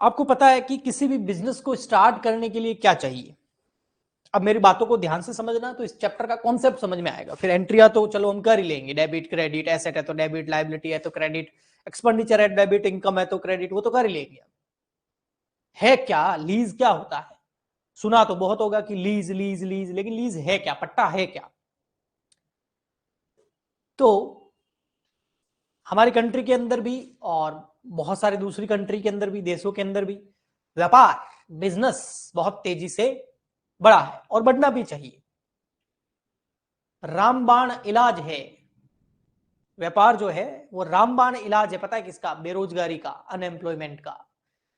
आपको पता है कि किसी भी बिजनेस को स्टार्ट करने के लिए क्या चाहिए। अब मेरी बातों को ध्यान से समझना तो इस चैप्टर का कॉन्सेप्ट समझ में आएगा। फिर एंट्रिया तो चलो हम कर ही लेंगे, डेबिट क्रेडिट, एसेट है तो डेबिट, लायबिलिटी है तो क्रेडिट, एक्सपेंडिचर है डेबिट, इनकम है तो क्रेडिट, वो तो कर ही लेंगे। है क्या लीज, क्या होता है? सुना तो बहुत होगा कि लीज लीज लीज, लेकिन लीज है क्या, पट्टा है क्या? तो हमारी कंट्री के अंदर भी और बहुत सारी दूसरी कंट्री के अंदर भी, देशों के अंदर भी व्यापार, बिजनेस बहुत तेजी से बढ़ा है और बढ़ना भी चाहिए। रामबाण इलाज है व्यापार जो है, वो रामबाण इलाज है। पता है किसका? बेरोजगारी का, अनएम्प्लॉयमेंट का।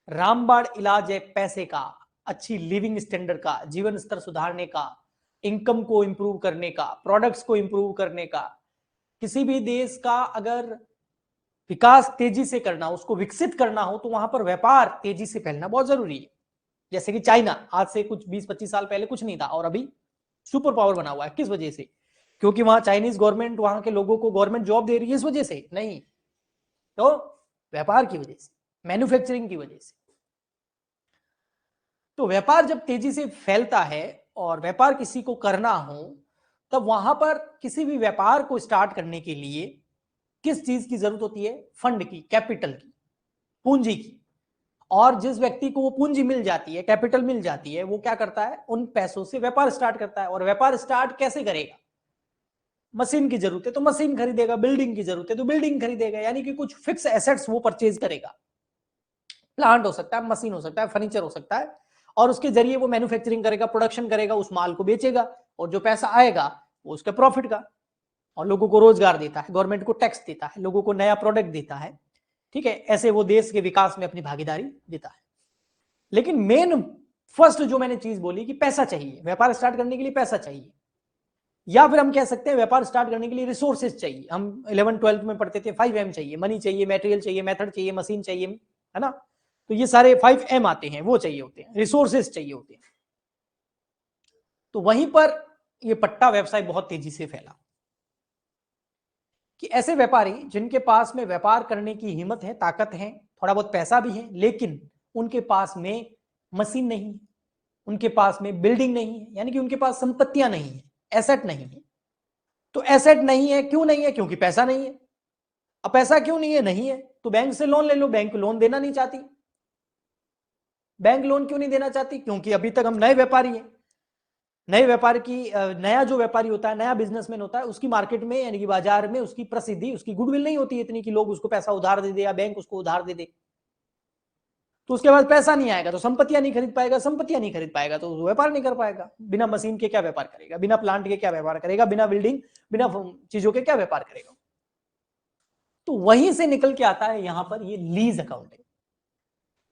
रामबाण इलाज है पैसे का, अच्छी लिविंग स्टैंडर्ड का, जीवन स्तर सुधारने का, इनकम को इंप्रूव करने का, प्रोडक्ट्स को इंप्रूव करने का। किसी भी देश का अगर विकास तेजी से करना, उसको विकसित करना हो, तो वहां पर व्यापार तेजी से फैलना बहुत जरूरी है। जैसे कि चाइना आज से कुछ 20-25 साल पहले कुछ नहीं था और अभी सुपर पावर बना हुआ है। किस वजह से? क्योंकि वहां चाइनीज गवर्नमेंट वहां के लोगों को गवर्नमेंट जॉब दे रही है, इस वजह से नहीं, तो व्यापार की वजह से, मैन्युफैक्चरिंग की वजह से। तो व्यापार जब तेजी से फैलता है और व्यापार किसी को करना हो, तब वहां पर किसी भी व्यापार को स्टार्ट करने के लिए किस चीज की जरूरत होती है? फंड की, कैपिटल की, पूंजी की। और जिस व्यक्ति को वो पूंजी मिल जाती है, कैपिटल मिल जाती है, वो क्या करता है? उन पैसों से व्यापार स्टार्ट करता है। और व्यापार स्टार्ट कैसे करेगा? मशीन की जरूरत है तो मशीन खरीदेगा, बिल्डिंग की जरूरत है तो बिल्डिंग खरीदेगा, यानी कि कुछ फिक्स एसेट्स वो परचेज करेगा। प्लांट हो सकता है, मशीन हो सकता है, फर्नीचर हो सकता है, और उसके जरिए वो मैन्युफैक्चरिंग करेगा, प्रोडक्शन करेगा, उस माल को बेचेगा, और जो पैसा आएगा वो उसके प्रॉफिट का। और लोगों को रोजगार देता है, गवर्नमेंट को टैक्स देता है, लोगों को नया प्रोडक्ट देता है। ठीक है, ऐसे वो देश के विकास में अपनी भागीदारी देता है। लेकिन मेन फर्स्ट जो मैंने चीज बोली कि पैसा चाहिए, व्यापार स्टार्ट करने के लिए पैसा चाहिए। या फिर हम कह सकते हैं व्यापार स्टार्ट करने के लिए रिसोर्सेज चाहिए। हम 11-12 में पढ़ते थे 5M चाहिए, मनी चाहिए, मटेरियल चाहिए, मेथड चाहिए, मशीन चाहिए, है ना? तो ये सारे 5M आते हैं, वो चाहिए होते हैं, रिसोर्सेज चाहिए होते हैं। तो वहीं पर ये पट्टा व्यवसाय बहुत तेजी से फैला कि ऐसे व्यापारी जिनके पास में व्यापार करने की हिम्मत है, ताकत है, थोड़ा बहुत पैसा भी है, लेकिन उनके पास में मशीन नहीं है, उनके पास में बिल्डिंग नहीं है, यानी कि उनके पास संपत्तियां नहीं है, एसेट नहीं है। तो एसेट नहीं है, क्यों नहीं है? क्योंकि पैसा नहीं है। अब पैसा क्यों नहीं है? नहीं है तो बैंक से लोन ले लो। बैंक लोन देना नहीं चाहती। बैंक लोन क्यों नहीं देना चाहती? क्योंकि अभी तक हम नए व्यापारी हैं। नए व्यापार की नया जो व्यापारी होता है, नया बिजनेसमैन होता है, उसकी मार्केट में यानी कि बाजार में उसकी प्रसिद्धि, उसकी गुडविल नहीं होती इतनी कि लोग उसको पैसा उधार दे दे या बैंक उसको उधार दे दे। तो उसके बाद पैसा नहीं आएगा तो संपत्तियां नहीं खरीद पाएगा, संपत्तियां नहीं खरीद पाएगा तो व्यापार नहीं कर पाएगा। बिना मशीन के क्या व्यापार करेगा? बिना प्लांट के क्या व्यापार करेगा? बिना बिल्डिंग, बिना चीजों के क्या व्यापार करेगा? तो वहीं से निकल के आता है यहां पर ये लीज अकाउंटिंग।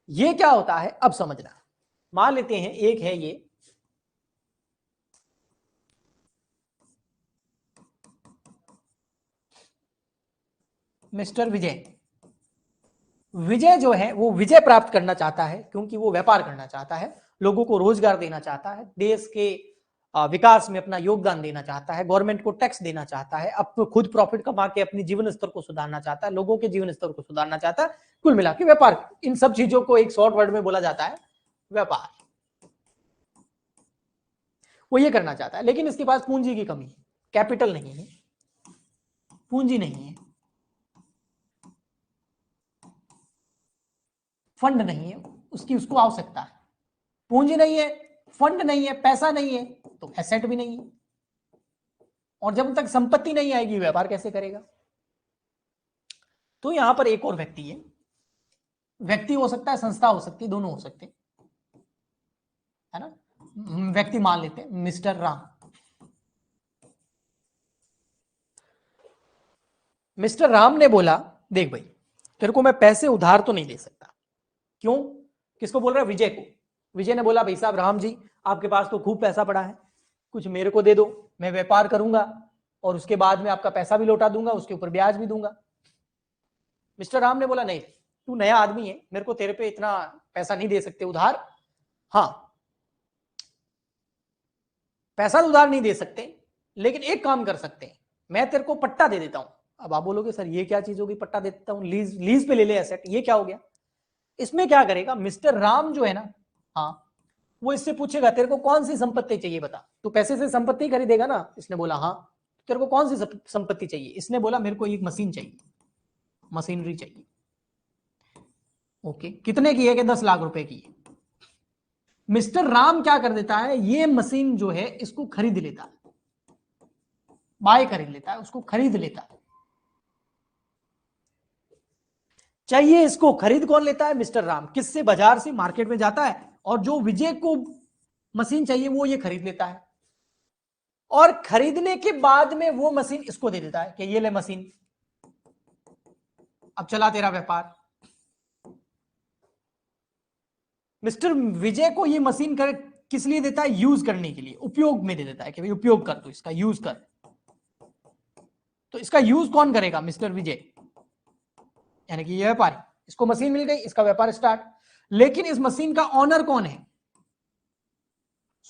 ये क्या होता है अब समझना। मान लेते हैं एक है ये मिस्टर विजय। विजय जो है वो विजय प्राप्त करना चाहता है क्योंकि वो व्यापार करना चाहता है, लोगों को रोजगार देना चाहता है, देश के विकास में अपना योगदान देना चाहता है, गवर्नमेंट को टैक्स देना चाहता है, अब खुद प्रॉफिट कमा के अपने जीवन स्तर को सुधारना चाहता है, लोगों के जीवन स्तर को सुधारना चाहता है। कुल मिला के व्यापार, इन सब चीजों को एक शॉर्ट वर्ड में बोला जाता है व्यापार। वो ये करना चाहता है, लेकिन इसके पास पूंजी की कमी है, कैपिटल नहीं है, पूंजी नहीं है, फंड नहीं है, उसको आवश्यकता है। पूंजी नहीं है, फंड नहीं है, पैसा नहीं है, तो एसेट भी नहीं है। और जब तक संपत्ति नहीं आएगी व्यापार कैसे करेगा? तो यहां पर एक और व्यक्ति है, व्यक्ति हो सकता है, संस्था हो सकती है, दोनों हो सकते हैं, है ना? व्यक्ति मान लेते हैं मिस्टर राम। मिस्टर राम ने बोला देख भाई, तेरे को मैं पैसे उधार तो नहीं दे सकता। क्यों? किसको बोल रहा है? विजय को। विजय ने बोला भाई साहब राम जी, आपके पास तो खूब पैसा पड़ा है, कुछ मेरे को दे दो, मैं व्यापार करूंगा और उसके बाद में आपका पैसा भी लौटा दूंगा, उसके ऊपर ब्याज भी दूंगा। मिस्टर राम ने बोला नहीं, तू नया आदमी है, मेरे को तेरे पे इतना पैसा नहीं दे सकते उधार। हाँ, पैसा उधार नहीं दे सकते, लेकिन एक काम कर सकते हैं, मैं तेरे को पट्टा दे देता हूं। अब आप बोलोगे सर ये क्या चीज होगी, पट्टा दे देता हूं, लीज पे ले ले एसेट, ये क्या हो गया? इसमें क्या करेगा मिस्टर राम जो है ना, हाँ, वो इससे पूछेगा तेरे को कौन सी संपत्ति चाहिए बता, तू पैसे से संपत्ति खरीदेगा ना, इसने बोला हाँ, तेरे को कौन सी संपत्ति चाहिए, इसने बोला मेरे को एक मशीन चाहिए, मशीनरी चाहिए। ओके, कितने की है कि 10 लाख रुपए की है। मिस्टर राम क्या कर देता है, ये मशीन जो है इसको खरीद लेता है, बाय खरीद लेता है, उसको खरीद लेता है। चाहिए इसको, खरीद कौन लेता है, मिस्टर राम। किससे, बाजार से, मार्केट में जाता है, और जो विजय को मशीन चाहिए वो ये खरीद लेता है, और खरीदने के बाद में वो मशीन इसको दे देता है कि ये ले मशीन, अब चला तेरा व्यापार। मिस्टर विजय को ये मशीन कर किस लिए देता है, यूज करने के लिए, उपयोग में दे देता है कि भाई उपयोग कर, तो इसका यूज कर। तो इसका यूज कौन करेगा, मिस्टर विजय, यानी कि ये व्यापारी। इसको मशीन मिल गई, इसका व्यापार स्टार्ट। लेकिन इस मशीन का ऑनर कौन है,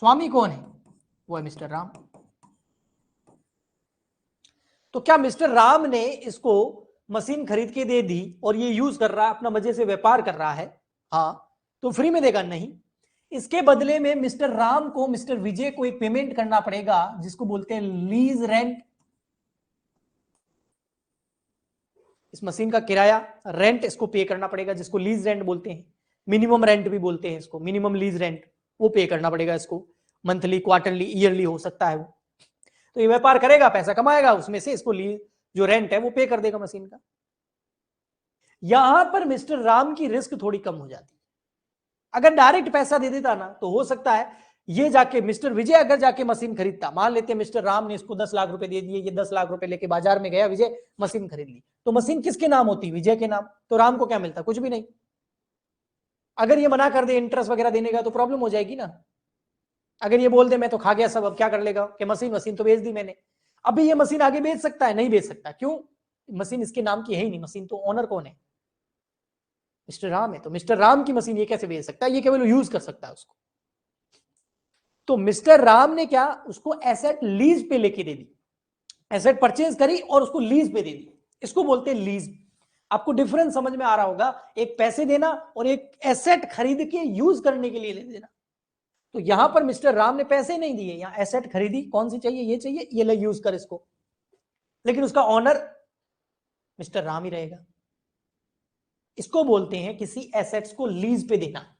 स्वामी कौन है, वो है मिस्टर राम। तो क्या मिस्टर राम ने इसको मशीन खरीद के दे दी और ये यूज कर रहा है, अपना मजे से व्यापार कर रहा है, हाँ, तो फ्री में देगा, नहीं। इसके बदले में मिस्टर राम को, मिस्टर विजय को एक पेमेंट करना पड़ेगा जिसको बोलते हैं लीज रेंट। इस मशीन का किराया, रेंट इसको पे करना पड़ेगा, जिसको लीज रेंट बोलते हैं, मिनिमम रेंट भी बोलते हैं इसको, मिनिमम लीज रेंट, वो पे करना पड़ेगा इसको। मंथली, क्वार्टरली, ईयरली हो सकता है वो। तो ये व्यापार करेगा, पैसा कमाएगा, उसमें से इसको लीज जो रेंट है वो पे कर देगा मशीन का। यहां पर मिस्टर राम की रिस्क थोड़ी कम हो जाती है। अगर डायरेक्ट पैसा दे देता ना, तो हो सकता है ये जाके मिस्टर विजय अगर जाके मशीन खरीदता, मान लेते मिस्टर राम ने इसको 10 लाख रुपए दे दिए, ये 10 लाख रुपए लेके बाजार में गया, विजय मशीन खरीद ली, तो मशीन किसके नाम होती, विजय के नाम, तो राम को क्या मिलता, कुछ भी नहीं। अगर ये मना कर दे इंटरेस्ट वगैरह देने का, तो प्रॉब्लम हो जाएगी ना। अगर ये बोल दे मैं तो खा गया सब, अब क्या कर लेगा, कि मशीन तो बेच दी मैंने। अभी ये मशीन आगे बेच सकता है, नहीं बेच सकता, क्यों, मशीन इसके नाम की है ही नहीं, मशीन तो ओनर कौन है, मिस्टर राम है। तो मिस्टर राम की मशीन ये कैसे बेच सकता है, ये केवल यूज कर सकता है उसको। तो मिस्टर राम ने क्या, उसको एसेट लीज पे लेके दे दी, एसेट परचेज करी और उसको लीज पे दे दी, इसको बोलते हैं लीज। आपको डिफरेंस समझ में आ रहा होगा, एक पैसे देना और एक एसेट खरीद के यूज करने के लिए ले देना। तो यहां पर मिस्टर राम ने पैसे नहीं दिए, यहां एसेट खरीदी, कौन सी चाहिए, ये चाहिए, ये ले यूज कर इसको, लेकिन उसका ऑनर मिस्टर राम ही रहेगा। इसको बोलते हैं किसी एसेट्स को लीज पे देना,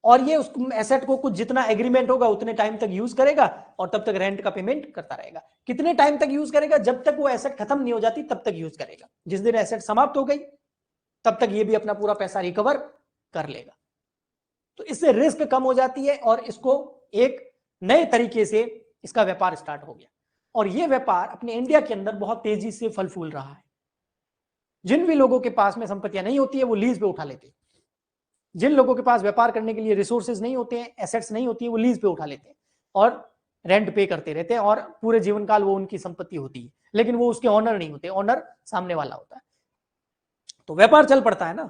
और ये उस एसेट को कुछ जितना एग्रीमेंट होगा उतने टाइम तक यूज करेगा, और तब तक रेंट का पेमेंट करता रहेगा। कितने टाइम तक यूज करेगा, जब तक वो एसेट खत्म नहीं हो जाती तब तक यूज करेगा। जिस दिन एसेट समाप्त हो गई तब तक ये भी अपना पूरा पैसा रिकवर कर लेगा। तो इससे रिस्क कम हो जाती है, और इसको एक नए तरीके से इसका व्यापार स्टार्ट हो गया, और ये व्यापार अपने इंडिया के अंदर बहुत तेजी से फल फूल रहा है। जिन भी लोगों के पास में संपत्तियां नहीं होती है वो लीज पे उठा लेते हैं, जिन लोगों के पास व्यापार करने के लिए रिसोर्सेज नहीं होते हैं, एसेट्स नहीं होती है, वो लीज पे उठा लेते हैं और रेंट पे करते रहते हैं, और पूरे जीवन काल वो उनकी संपत्ति होती है, लेकिन वो उसके ऑनर नहीं होते, ऑनर सामने वाला होता है। तो व्यापार चल पड़ता है ना।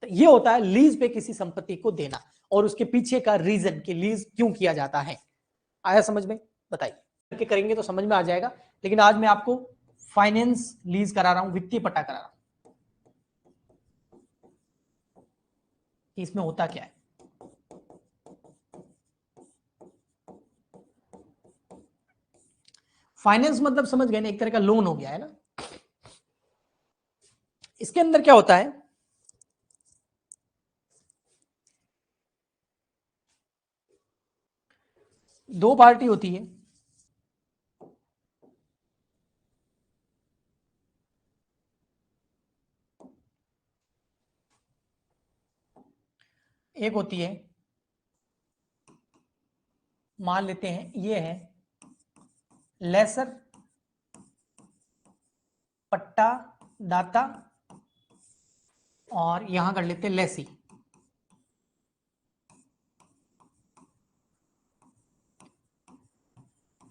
तो ये होता है लीज पे किसी संपत्ति को देना, और उसके पीछे का रीजन कि लीज क्यों किया जाता है। आया समझ में, बताइए, करेंगे तो समझ में आ जाएगा। लेकिन आज मैं आपको फाइनेंस लीज करा रहा हूं, वित्तीय पट्टा करा रहा हूं, कि इसमें होता क्या है। फाइनेंस मतलब समझ गए ना, एक तरह का लोन हो गया है ना। इसके अंदर क्या होता है, दो पार्टी होती है, एक होती है, मान लेते हैं ये है लेसर पट्टा दाता, और यहां कर लेते हैं लेसी।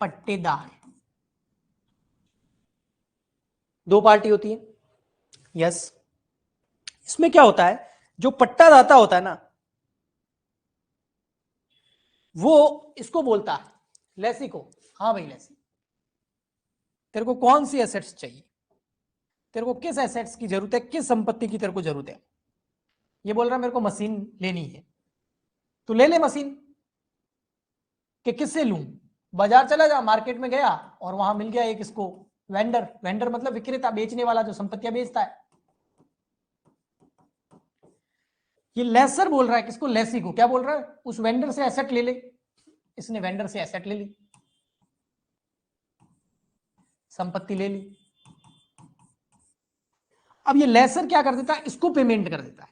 पट्टेदार, दो पार्टी होती है, यस। इसमें क्या होता है, जो पट्टा दाता होता है ना, वो इसको बोलता है लेसी को, हाँ भाई लेसी, तेरे को कौन सी एसेट्स चाहिए, तेरे को किस एसेट्स की जरूरत है, किस संपत्ति की तेरे को जरूरत है। ये बोल रहा मेरे को मशीन लेनी है, तो ले ले मशीन। कि किससे लूं, बाजार चला जा, मार्केट में गया और वहां मिल गया एक इसको वेंडर, वेंडर मतलब विक्रेता, बेचने वाला जो संपत्तियां बेचता है। ये लेसर बोल रहा है किसको, लेसी को, क्या बोल रहा है, उस वेंडर से एसेट ले ले। इसने वेंडर से एसेट ले ली, संपत्ति ले ली। अब ये लेसर क्या कर देता है, इसको पेमेंट कर देता है,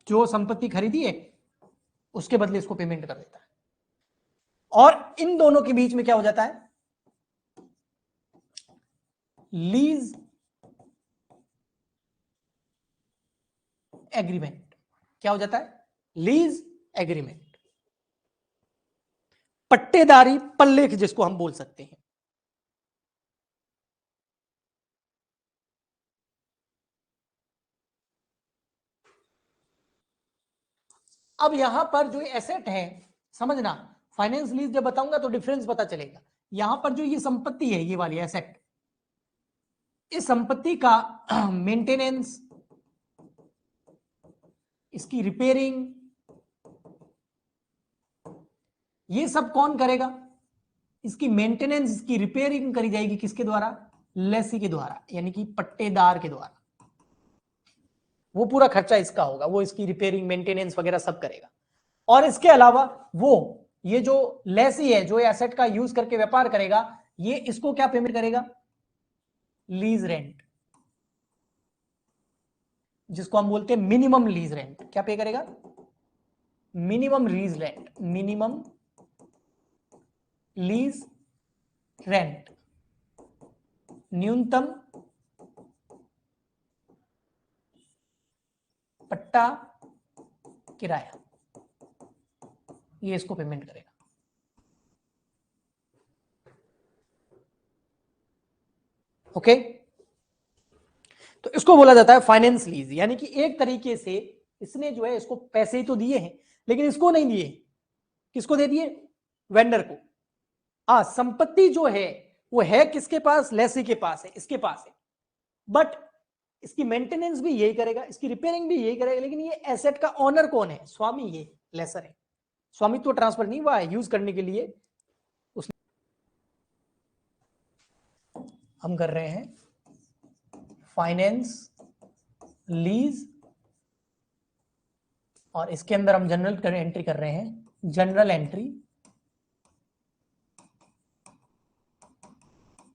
जो संपत्ति खरीदी है उसके बदले इसको पेमेंट कर देता है। और इन दोनों के बीच में क्या हो जाता है, लीज एग्रीमेंट। क्या हो जाता है, लीज एग्रीमेंट, पट्टेदारी पल्लेख जिसको हम बोल सकते हैं। अब यहां पर जो एसेट है, समझना, फाइनेंस लीज जब बताऊंगा तो डिफरेंस पता चलेगा। यहां पर जो ये संपत्ति है, ये वाली एसेट, इस संपत्ति का मेंटेनेंस, इसकी रिपेयरिंग, ये सब कौन करेगा, इसकी मेंटेनेंस, इसकी रिपेयरिंग करी जाएगी किसके द्वारा, लेसी के द्वारा, यानी कि पट्टेदार के द्वारा। वो पूरा खर्चा इसका होगा, वो इसकी रिपेयरिंग मेंटेनेंस वगैरह सब करेगा। और इसके अलावा वो ये जो लेसी है, जो एसेट का यूज करके व्यापार करेगा, ये इसको क्या पेमेंट करेगा, लीज रेंट, जिसको हम बोलते हैं मिनिमम लीज रेंट। क्या पे करेगा, minimum lease rent, minimum lease rent, न्यूनतम पट्टा किराया, ये इसको पेमेंट करेगा। ओके, तो इसको बोला जाता है फाइनेंस लीज। यानी कि एक तरीके से इसने जो है इसको पैसे ही तो दिए हैं, लेकिन इसको नहीं दिए। किसको दे दिए, वेंडर को। संपत्ति जो है वो है किसके पास, लेसी के पास है, इसके पास है, बट इसकी मेंटेनेंस भी यही करेगा, इसकी रिपेयरिंग भी यही करेगा। लेकिन ये एसेट का ओनर कौन है, स्वामी, ये लेसर है। स्वामित्व तो ट्रांसफर नहीं हुआ है, यूज करने के लिए उसने हम कर रहे हैं फाइनेंस लीज, और इसके अंदर हम जनरल एंट्री कर रहे हैं, general entry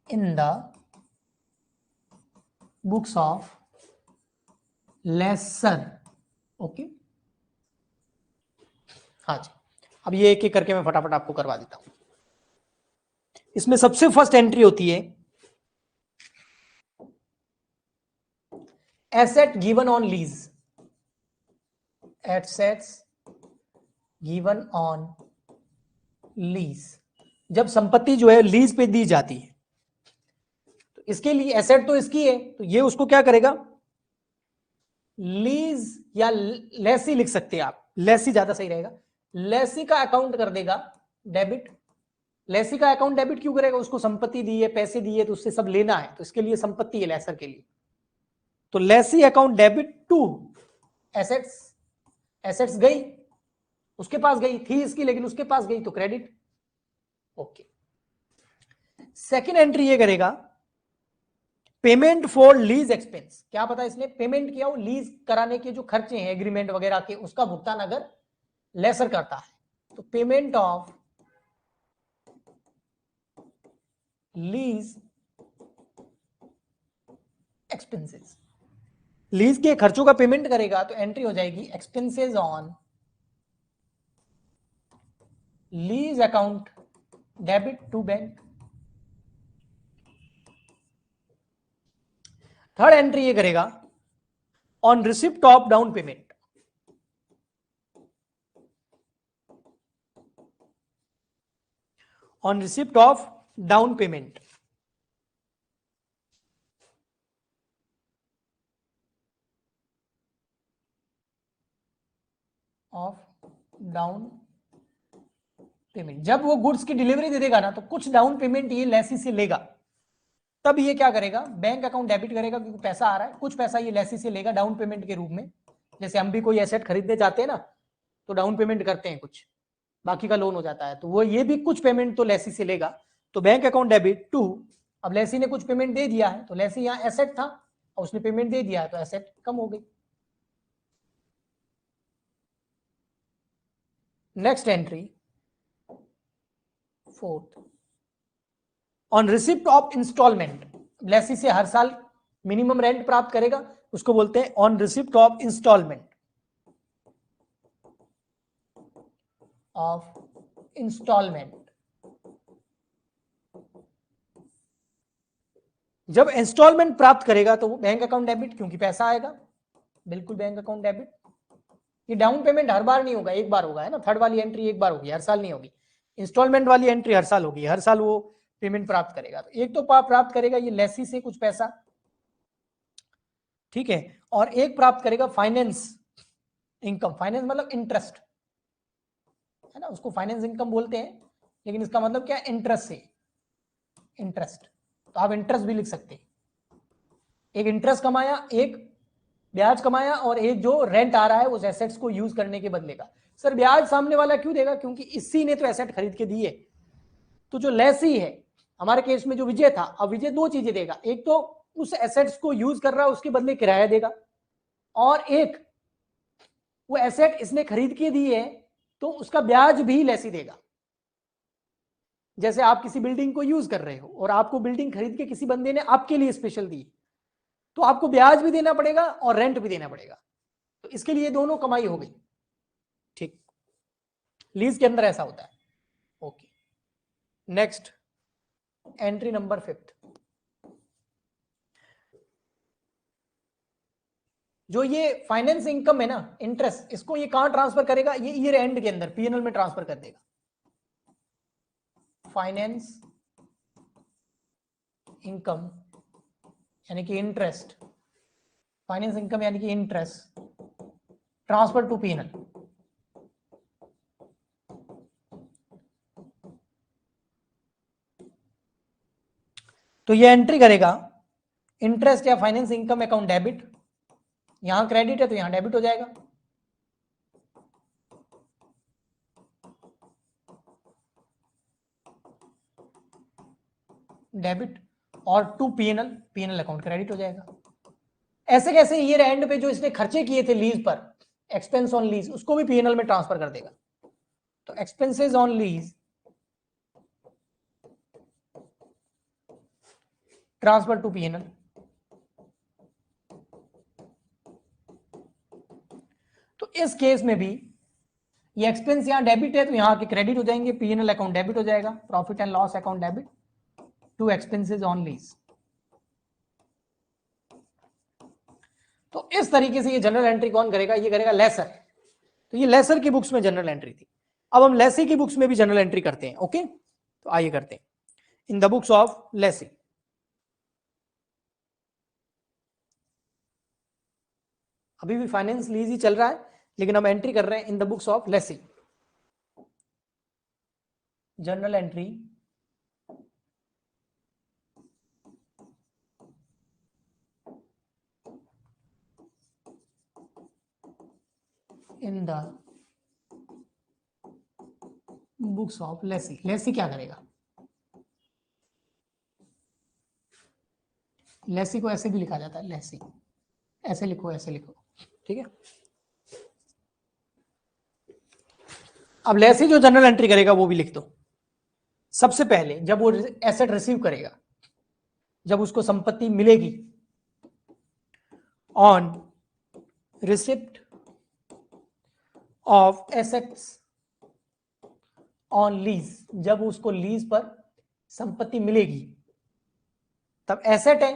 in the books of lessor. Okay, हाँ जी। अब ये एक एक करके मैं फटाफट आपको करवा देता हूं। इसमें सबसे फर्स्ट एंट्री होती है asset given on lease, assets given on lease. जब संपत्ति जो है लीज पे दी जाती है, तो इसके लिए एसेट तो इसकी है, तो ये उसको क्या करेगा, लीज या लेसी लिख सकते हैं आप, लेसी ज्यादा सही रहेगा। लेसी का अकाउंट कर देगा डेबिट। लेसी का अकाउंट डेबिट क्यों करेगा, उसको संपत्ति दी है, पैसे दिए, तो उससे सब लेना है, तो इसके लिए संपत्ति है लेसर के लिए। तो lessee account debit to assets, assets गई उसके पास, गई थी इसकी लेकिन उसके पास गई, तो क्रेडिट। ओके, सेकेंड एंट्री ये करेगा पेमेंट फॉर लीज एक्सपेंस। क्या पता इसने पेमेंट किया हो, लीज कराने के जो खर्चे हैं एग्रीमेंट वगैरह के, उसका भुगतान अगर लेसर करता है, तो payment of lease expenses, lease के खर्चों का पेमेंट करेगा, तो एंट्री हो जाएगी expenses on lease account debit to bank. Third entry ये करेगा on receipt of down payment, on receipt of down payment, of down payment. जब वो गुड्स की डिलीवरी दे देगा ना, तो कुछ डाउन पेमेंट ये लेसी से लेगा, तब ये क्या करेगा, बैंक अकाउंट डेबिट करेगा, क्योंकि पैसा आ रहा है, कुछ पैसा ये लेसी से लेगा डाउन पेमेंट के रूप में। जैसे हम भी कोई एसेट खरीदने जाते हैं ना, तो डाउन पेमेंट करते हैं कुछ, बाकी का लोन हो जाता है, तो वो ये भी कुछ पेमेंट तो लेसी से लेगा। तो बैंक अकाउंट डेबिट टू, अब लेसी ने कुछ पेमेंट दे दिया है, तो लेसी यहाँ एसेट था और उसने पेमेंट दे दिया है, तो एसेट कम हो गई। Next entry, fourth, on receipt of installment, lessee से हर साल मिनिमम रेंट प्राप्त करेगा, उसको बोलते हैं on receipt of installment of installment. जब इंस्टॉलमेंट प्राप्त करेगा तो बैंक अकाउंट डेबिट, क्योंकि पैसा आएगा, बिल्कुल बैंक अकाउंट डेबिट। ये डाउन पेमेंट हर बार नहीं होगा, एक बार होगा, है ना, थर्ड वाली एंट्री एक बार होगी, हर साल नहीं होगी। इंस्टॉलमेंट वाली एंट्री हर साल होगी, हर साल वो पेमेंट प्राप्त करेगा। तो एक तो प्राप्त करेगा ये लेसी से कुछ पैसा, ठीक है, और एक प्राप्त करेगा फाइनेंस इनकम, फाइनेंस मतलब इंटरेस्ट, है ना, उसको फाइनेंस इनकम बोलते हैं, लेकिन इसका मतलब क्या है, इंटरेस्ट से, इंटरेस्ट, तो आप इंटरेस्ट भी लिख सकते हैं। एक इंटरेस्ट कमाया, एक ब्याज कमाया, और एक जो रेंट आ रहा है उस एसेट्स को यूज करने के बदले का। सर ब्याज सामने वाला क्यों देगा, क्योंकि इसी ने तो एसेट खरीद के दिए। तो जो लेसी है, हमारे केस में जो विजय था, अब विजय दो चीजें देगा, एक तो उस एसेट्स को यूज कर रहा है उसके बदले किराया देगा, और एक वो एसेट इसने खरीद के दी है तो उसका ब्याज भी लेसी देगा। जैसे आप किसी बिल्डिंग को यूज कर रहे हो और आपको बिल्डिंग खरीद के किसी बंदे ने आपके लिए स्पेशल दी, तो आपको ब्याज भी देना पड़ेगा और रेंट भी देना पड़ेगा, तो इसके लिए दोनों कमाई हो गई। ठीक, लीज के अंदर ऐसा होता है। ओके, नेक्स्ट एंट्री नंबर 5, जो ये फाइनेंस इनकम है ना, इंटरेस्ट, इसको ये कहां ट्रांसफर करेगा, ये ईयर एंड के अंदर पीएनएल में ट्रांसफर कर देगा। फाइनेंस इनकम यानी कि इंटरेस्ट, फाइनेंस इनकम यानी कि इंटरेस्ट, ट्रांसफर टू पीएनएल। तो ये एंट्री करेगा इंटरेस्ट या फाइनेंस इनकम अकाउंट डेबिट, यहां क्रेडिट है तो यहां डेबिट हो जाएगा, डेबिट, और to PNL, PNL account credit हो जाएगा। ऐसे कैसे ईयर एंड पे जो इसने खर्चे किए थे लीज पर, एक्सपेंस ऑन लीज, उसको भी पीएनएल में ट्रांसफर कर देगा। तो expenses on lease transfer to PNL. तो इस केस में भी ये एक्सपेंस यहां डेबिट है तो यहां के क्रेडिट हो जाएंगे, पीएनएल अकाउंट डेबिट हो जाएगा, profit and loss account debit to expenses on lease. तो इस तरीके से ये जनरल एंट्री कौन करेगा, ये करेगा लेसर। तो ये लेसर की बुक्स में जनरल एंट्री थी। अब हम लेसी की बुक्स में भी जनरल एंट्री करते हैं। ओके, तो आइए करते हैं in the books of Lesi. अभी भी फाइनेंस लीज ही चल रहा है, लेकिन हम एंट्री कर रहे हैं in the books of lessee. Journal entry in the books of lessee. Lessee क्या करेगा, लेसी को ऐसे भी लिखा जाता है, लेसी, ऐसे लिखो, ऐसे लिखो, ठीक है। अब लेसी जो जनरल एंट्री करेगा वो भी लिख दो। सबसे पहले जब वो एसेट रिसीव करेगा, जब उसको संपत्ति मिलेगी, on receipt of assets on lease, जब उसको लीज पर संपत्ति मिलेगी, तब एसेट है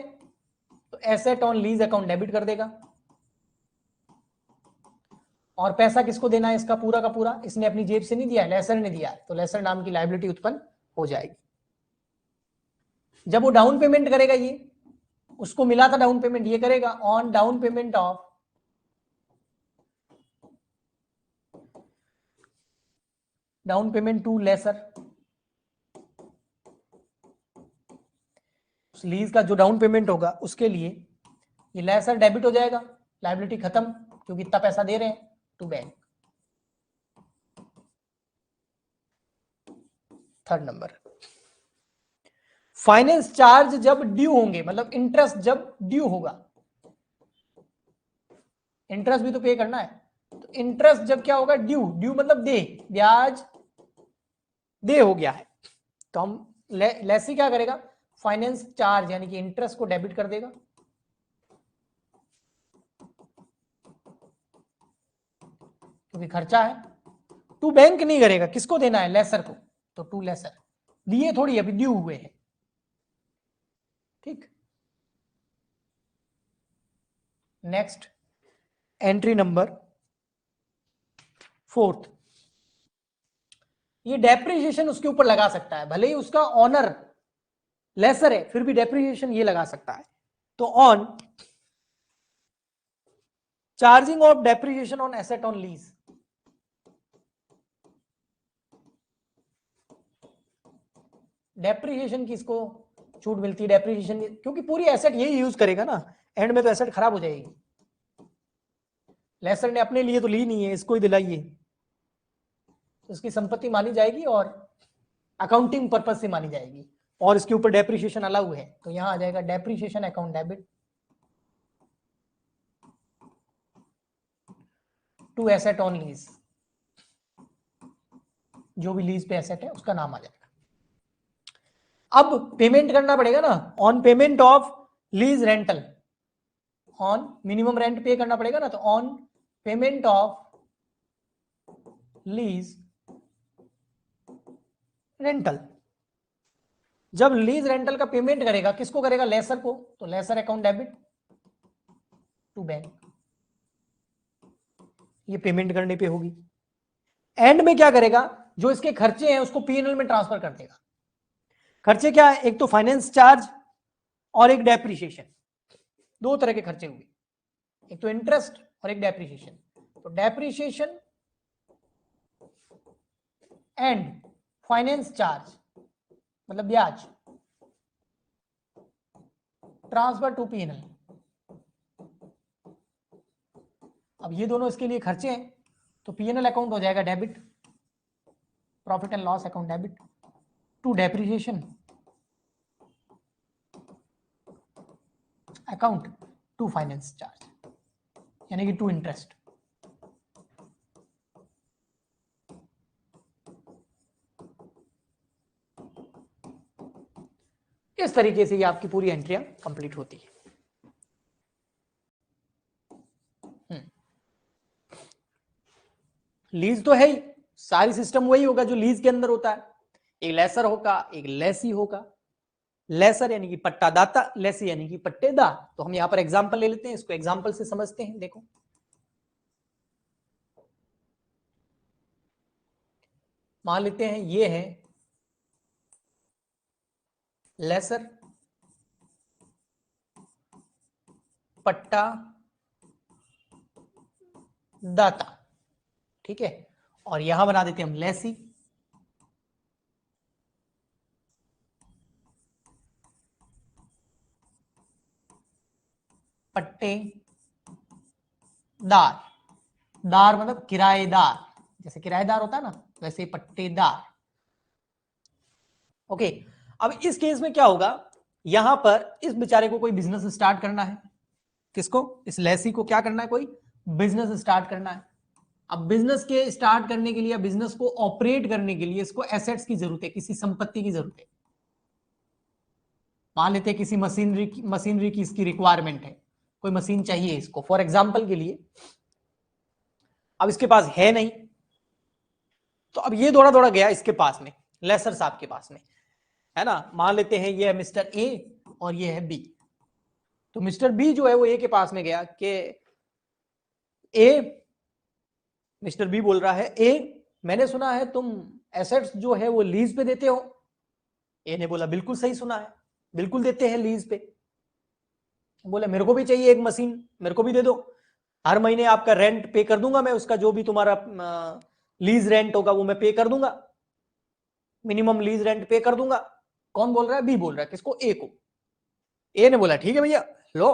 तो asset on lease account debit कर देगा, और पैसा किसको देना है इसका पूरा का पूरा, इसने अपनी जेब से नहीं दिया है, लेसर ने दिया है, तो लेसर नाम की लायबिलिटी उत्पन्न हो जाएगी। जब वो डाउन पेमेंट करेगा, ये उसको मिला था डाउन पेमेंट, ये करेगा on down payment of down payment to lessor, उस लीज का जो डाउन पेमेंट होगा उसके लिए ये लेसर डेबिट हो जाएगा, लायबिलिटी खत्म क्योंकि इतना पैसा दे रहे हैं to bank. Third number, finance charge जब ड्यू होंगे, मतलब इंटरेस्ट जब ड्यू होगा, इंटरेस्ट भी तो पे करना है, तो इंटरेस्ट जब क्या होगा, ड्यू, ड्यू मतलब दे, ब्याज दे हो गया है, तो हम लेसी क्या करेगा, फाइनेंस चार्ज यानी कि इंटरेस्ट को डेबिट कर देगा, क्योंकि खर्चा है। टू बैंक नहीं करेगा, किसको देना है, लेसर को, तो टू लेसर, दिए थोड़ी अभी ड्यू हुए हैं, ठीक। नेक्स्ट एंट्री नंबर फोर्थ, ये डेप्रिसिएशन उसके ऊपर लगा सकता है, भले ही उसका ऑनर लेसर है फिर भी डेप्रिसिएशन ये लगा सकता है। तो on charging of depreciation on asset on lease, depreciation किसको छूट मिलती है, डेप्रिसिएशन क्योंकि पूरी एसेट यही यूज करेगा ना, एंड में तो एसेट खराब हो जाएगी, लेसर ने अपने लिए तो ली नहीं है, इसको ही दिलाई है, तो इसकी संपत्ति मानी जाएगी और अकाउंटिंग पर्पज से मानी जाएगी, और इसके ऊपर डेप्रिसिएशन अलाउ है, तो यहां आ जाएगा depreciation account debit to asset on lease, जो भी लीज पे एसेट है उसका नाम आ जाएगा। अब पेमेंट करना पड़ेगा ना, on payment of lease rental, on minimum rent pay करना पड़ेगा ना, तो on payment of lease rental, जब लीज रेंटल का पेमेंट करेगा किसको करेगा, लेसर को, तो lessor account debit to bank, ये पेमेंट करने पे होगी। एंड में क्या करेगा, जो इसके खर्चे हैं उसको पीएनएल में ट्रांसफर कर देगा। खर्चे क्या है, एक तो फाइनेंस चार्ज और एक डेप्रिसिएशन, दो तरह के खर्चे हुए, एक तो इंटरेस्ट और एक डेप्रिसिएशन, तो डेप्रिसिएशन एंड फाइनेंस चार्ज मतलब ब्याज ट्रांसफर टू पीएनएल। अब ये दोनों इसके लिए खर्चे हैं, तो पीएनएल अकाउंट हो जाएगा debit, profit and loss account debit to depreciation account to finance charge, यानी कि टू इंटरेस्ट। इस तरीके से ये आपकी पूरी एंट्रियां कंप्लीट होती है। लीज तो है ही, सारी सिस्टम वही होगा जो लीज के अंदर होता है, एक लेसर होगा एक लेसी होगा, लेसर यानी कि पट्टादाता, लेसी यानी कि पट्टेदार। तो हम यहां पर एग्जांपल ले लेते हैं, इसको एग्जांपल से समझते हैं। देखो मान लेते हैं ये है लेसर पट्टा दाता, ठीक है, और यहां बना देते हैं हम लेसी पट्टेदार, दार मतलब किराएदार, जैसे किराएदार होता है ना वैसे पट्टेदार। ओके, अब इस केस में क्या होगा, यहां पर इस बेचारे को कोई बिजनेस स्टार्ट करना है, किसको, इस लेसी को क्या करना है, कोई बिजनेस स्टार्ट करना है। अब बिजनेस के स्टार्ट करने के लिए, बिजनेस को ऑपरेट करने के लिए इसको एसेट्स की जरूरत है, किसी संपत्ति की जरूरत है। मान लेते हैं किसी मशीनरी की इसकी रिक्वायरमेंट है, कोई मशीन चाहिए इसको फॉर एग्जांपल के लिए, अब इसके पास है नहीं, तो अब ये दौड़ा दौड़ा गया इसके पास में, लेसर साहब के पास में, है ना। मान लेते हैं ये है मिस्टर ए और ये है बी, तो मिस्टर बी जो है वो ए के पास में गया कि ए, मिस्टर बी बोल रहा है ए, मैंने सुना है तुम एसेट्स जो है वो लीज पे देते हो। ए ने बोला बिल्कुल सही सुना है, बिल्कुल देते हैं लीज पे। बोले मेरे को भी चाहिए एक मशीन, मेरे को भी दे दो, हर महीने आपका रेंट पे कर दूंगा मैं, उसका जो भी तुम्हारा लीज रेंट होगा वो मैं पे कर दूंगा, मिनिमम लीज रेंट पे कर दूंगा। कौन बोल रहा है, बी बोल रहा है, किसको, ए को। ए ने बोला ठीक है भैया, लो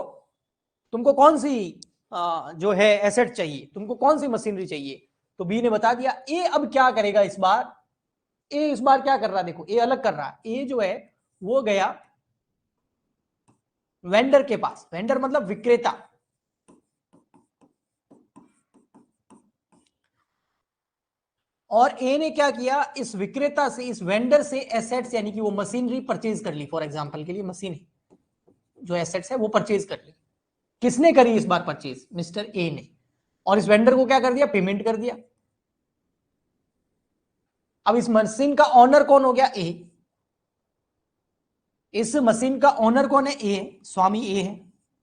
तुमको कौन सी जो है एसेट चाहिए, तुमको कौन सी मशीनरी चाहिए, तो बी ने बता दिया। ए अब क्या करेगा इस बार, ए इस बार क्या कर रहा है, देखो ए अलग कर रहा है। ए जो है वो गया वेंडर के पास, वेंडर मतलब विक्रेता, और ए ने क्या किया, इस विक्रेता से, इस वेंडर से एसेट्स यानी कि वो मशीनरी परचेज कर ली। फॉर एग्जांपल के लिए मशीन जो एसेट्स है वो परचेज कर ली। किसने करी इस बार परचेज, मिस्टर ए ने, और इस वेंडर को क्या कर दिया, पेमेंट कर दिया। अब इस मशीन का ऑनर कौन हो गया, ए। इस मशीन का ऑनर कौन है, ए, स्वामी ए है,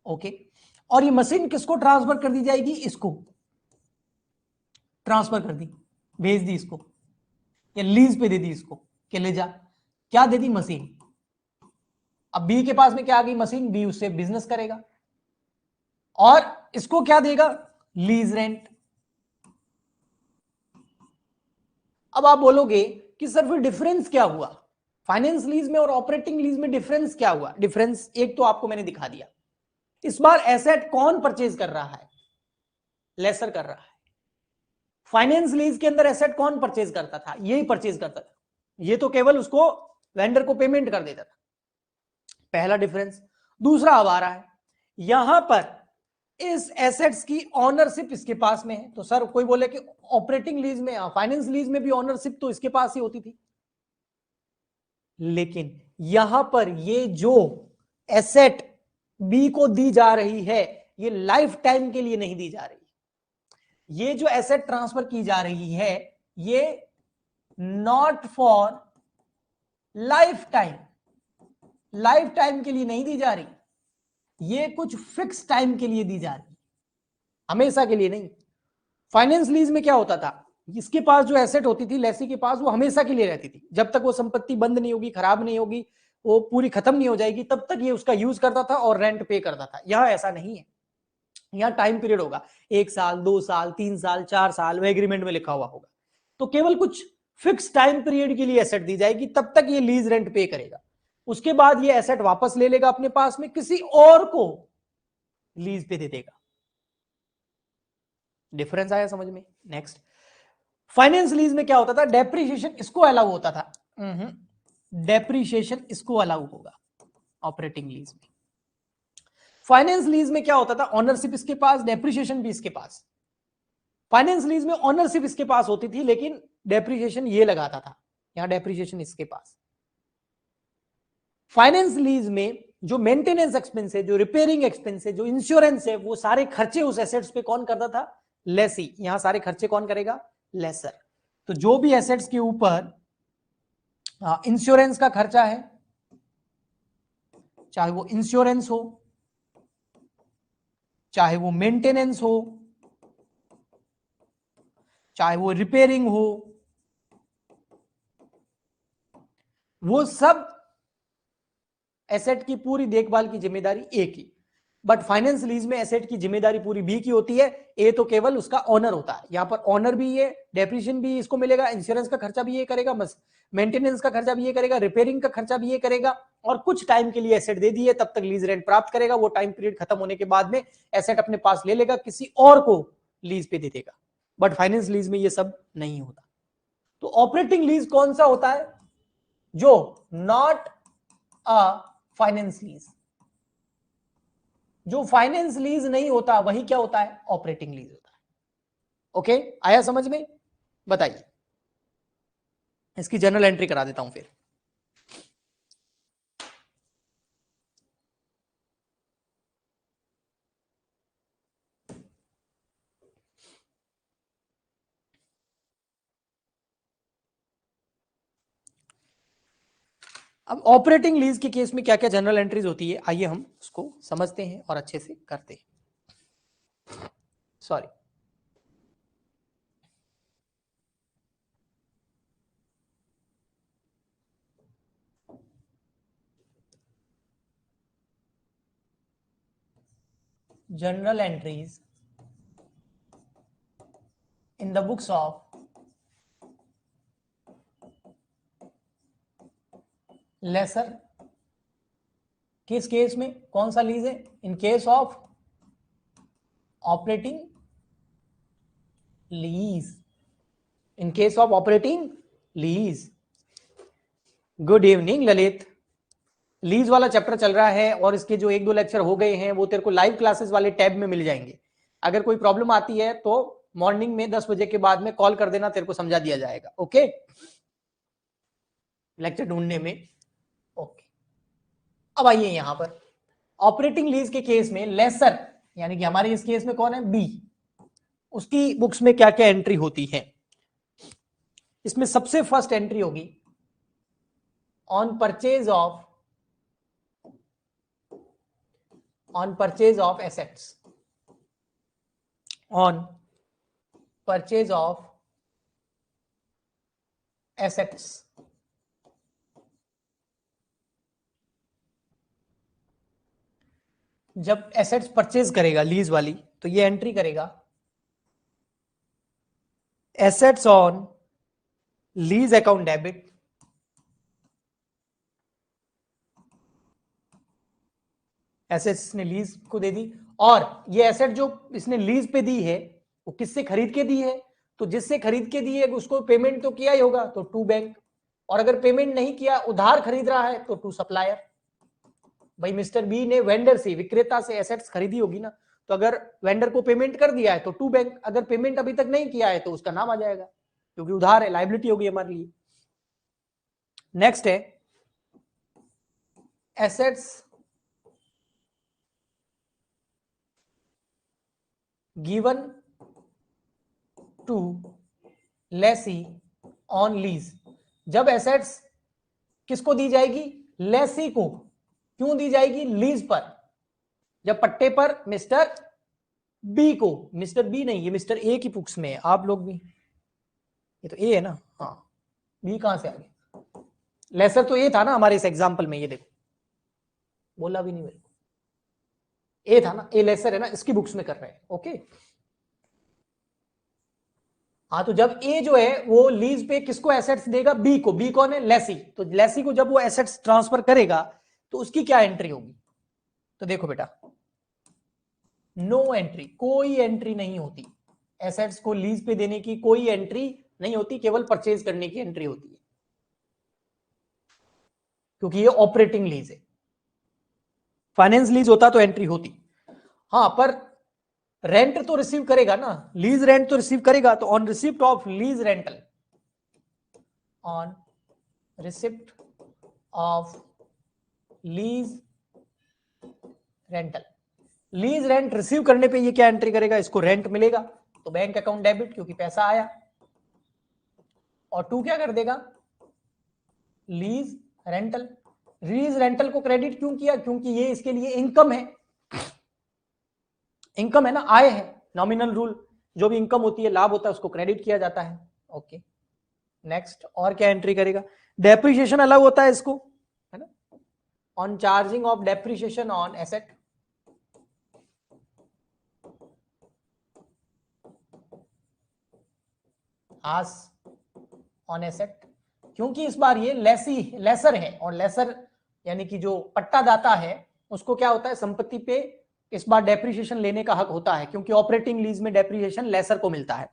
ओके। और ये मशीन किसको ट्रांसफर कर दी जाएगी, इसको ट्रांसफर कर दी, भेज दी इसको, या लीज पे दे दी इसको कि ले जा। क्या दे दी, मशीन। अब बी के पास में क्या आ गई, मशीन, बी उससे बिजनेस करेगा और इसको क्या देगा, लीज रेंट। अब आप बोलोगे कि सर फिर डिफरेंस क्या हुआ, फाइनेंस लीज में और ऑपरेटिंग लीज में डिफरेंस क्या हुआ। डिफरेंस एक तो आपको मैंने दिखा दिया, इस बार एसेट कौन परचेज कर रहा है, लेसर कर रहा है। फाइनेंस लीज के अंदर एसेट कौन परचेज करता था, यही परचेज करता था, ये तो केवल उसको वेंडर को पेमेंट कर देता था। पहला डिफरेंस। दूसरा अब आ रहा है, यहां पर इस एसेट्स की ऑनरशिप इसके पास में है। तो सर कोई बोले कि ऑपरेटिंग लीज में, फाइनेंस लीज में भी ऑनरशिप तो इसके पास ही होती थी, लेकिन यहां पर ये जो एसेट बी को दी जा रही है, ये लाइफ टाइम के लिए नहीं दी जा रही। ये जो एसेट ट्रांसफर की जा रही है, ये not for life time, life time के लिए नहीं दी जा रही, ये कुछ फिक्स टाइम के लिए दी जा रही, हमेशा के लिए नहीं। फाइनेंस लीज में क्या होता था, इसके पास जो एसेट होती थी लेसी के पास, वो हमेशा के लिए रहती थी, जब तक वो संपत्ति बंद नहीं होगी, खराब नहीं होगी, वो पूरी खत्म नहीं हो जाएगी, तब तक ये उसका यूज करता था और रेंट पे करता था। यहां ऐसा नहीं है, यहां टाइम पीरियड होगा, 1 साल, 2 साल, 3 साल, 4 साल, वो एग्रीमेंट में लिखा हुआ होगा। तो केवल कुछ फिक्स टाइम पीरियड के लिए एसेट दी जाएगी, तब तक ये लीज रेंट पे करेगा। उसके बाद ये एसेट वापस ले लेगा अपने पास में, किसी और को लीज पे दे देगा। डिफरेंस आया समझ में। नेक्स्ट, फाइनेंस लीज में क्या होता था, डेप्रिसिएशन इसको अलाउ होता था, डेप्रिसिएशन इसको अलाउ होगा ऑपरेटिंग लीज में। फाइनेंस लीज में क्या होता था, ऑनरशिप इसके पास, डेप्रिसिएशन भी इसके पास। फाइनेंस लीज में ऑनरशिप इसके पास होती थी, लेकिन डेप्रिसिएशन ये लगाता था, यहां डेप्रिसिएशन इसके पास। फाइनेंस लीज में जो मेंटेनेंस एक्सपेंस है, जो रिपेयरिंग एक्सपेंस है, जो इंश्योरेंस है, वो सारे खर्चे उस एसेट्स पे कौन करता था, लेसी। यहां सारे खर्चे कौन करेगा, लेसर। तो जो भी एसेट्स के ऊपर इंश्योरेंस का खर्चा है, चाहे वो इंश्योरेंस हो, चाहे वो मेंटेनेंस हो, चाहे वो रिपेयरिंग हो, वो सब एसेट की पूरी देखभाल की जिम्मेदारी ए की। बट फाइनेंस लीज में एसेट की जिम्मेदारी पूरी बी की होती है, ए तो केवल उसका ऑनर होता है। यहां पर ऑनर भी ये, डेप्रिसिएशन भी इसको मिलेगा, इंश्योरेंस का खर्चा भी ये करेगा, बस मेंटेनेंस का खर्चा भी ये करेगा, रिपेयरिंग का खर्चा भी ये करेगा, और कुछ टाइम के लिए एसेट दे दिए, तब तक लीज रेंट प्राप्त करेगा। वो टाइम पीरियड खत्म होने के बाद में एसेट अपने पास ले लेगा, किसी और को लीज पे दे देगा। बट फाइनेंस लीज में ये सब नहीं होता। तो ऑपरेटिंग लीज कौन सा होता है, जो नॉट अ फाइनेंस लीज, जो फाइनेंस लीज नहीं होता वही क्या होता है, ऑपरेटिंग लीज होता है। ओके, आया समझ में। बताइए, इसकी जनरल एंट्री करा देता हूं फिर। अब ऑपरेटिंग लीज के केस में क्या क्या जनरल एंट्रीज होती है, आइए हम उसको समझते हैं और अच्छे से करते हैं। Sorry, general entries in the books of lesser किस केस में कौन सा लीज है? In case of operating lease, in case of operating lease. Good evening Lalit. Lease वाला चैप्टर चल रहा है और इसके जो 1-2 लेक्चर हो गए हैं वो तेरे को लाइव क्लासेस वाले टैब में मिल जाएंगे। अगर कोई प्रॉब्लम आती है तो मॉर्निंग में 10 बजे के बाद में कॉल कर देना, तेरे को समझा दिया जाएगा। ओके, लेक्चर ढूंढने में। ओके, अब आइए यहां पर ऑपरेटिंग लीज के केस में लेसर, यानी कि हमारे इस केस में कौन है? बी। उसकी बुक्स में क्या क्या एंट्री होती है? इसमें सबसे फर्स्ट एंट्री होगी on purchase of assets, on purchase of assets. जब एसेट्स परचेज करेगा लीज वाली तो ये एंट्री करेगा assets on lease account debit, assets ने लीज को दे दी, और ये एसेट जो इसने लीज पे दी है वो किससे खरीद के दी है? तो जिससे खरीद के दी है उसको पेमेंट तो किया ही होगा, तो टू बैंक। और अगर पेमेंट नहीं किया, उधार खरीद रहा है, तो टू सप्लायर। भाई मिस्टर बी ने वेंडर से, विक्रेता से एसेट्स खरीदी होगी ना, तो अगर वेंडर को पेमेंट कर दिया है तो टू बैंक, अगर पेमेंट अभी तक नहीं किया है तो उसका नाम आ जाएगा, क्योंकि उधार है, लायबिलिटी होगी हमारे लिए। नेक्स्ट है assets given to lessee on lease. जब एसेट्स किसको दी जाएगी? लेसी को। क्यों दी जाएगी? लीज पर। जब पट्टे पर मिस्टर बी को, मिस्टर बी नहीं, ये मिस्टर ए की बुक्स में है, आप लोग भी, ये तो ए है ना, हाँ, बी कहां से आ गया? लेसर तो ए था ना हमारे इस एग्जांपल में, ये देखो, बोला भी नहीं मेरे को, ए था ना, ए लेसर है ना, इसकी बुक्स में कर रहे हैं। ओके, हाँ, तो जब ए जो है वो लीज पे किसको एसेट्स देगा? बी को। बी कौन है? लेसी। तो लेसी को जब वो एसेट्स ट्रांसफर करेगा तो उसकी क्या एंट्री होगी? तो देखो बेटा, नो एंट्री, कोई एंट्री नहीं होती। एसेट्स को लीज पे देने की कोई एंट्री नहीं होती, केवल परचेज करने की एंट्री होती है, क्योंकि ये ऑपरेटिंग लीज है। फाइनेंस लीज होता तो एंट्री होती। हाँ, पर रेंट तो रिसीव करेगा ना, लीज रेंट तो रिसीव करेगा, तो on receipt of lease rental, on receipt of lease rental, lease rent receive करने पे ये क्या एंट्री करेगा? इसको रेंट मिलेगा तो बैंक अकाउंट डेबिट, क्योंकि पैसा आया। और टू क्या कर देगा? Lease rental. लीज रेंटल को क्रेडिट क्यों किया? क्योंकि ये इसके लिए इनकम है, इनकम है ना, आय है। नॉमिनल रूल, जो भी इनकम होती है, लाभ होता है, उसको क्रेडिट किया जाता है। ओके, नेक्स्ट, और क्या एंट्री करेगा? डेप्रिसिएशन अलग होता है इसको, है ना, on charging of depreciation on asset, as on asset, क्योंकि इस बार ये लेसर है, और लेसर यानी कि जो पट्टा दाता है उसको क्या होता है? संपत्ति पे इस बार डेप्रिसिएशन लेने का हक होता है, क्योंकि ऑपरेटिंग लीज में डेप्रिसिएशन लेसर को मिलता है।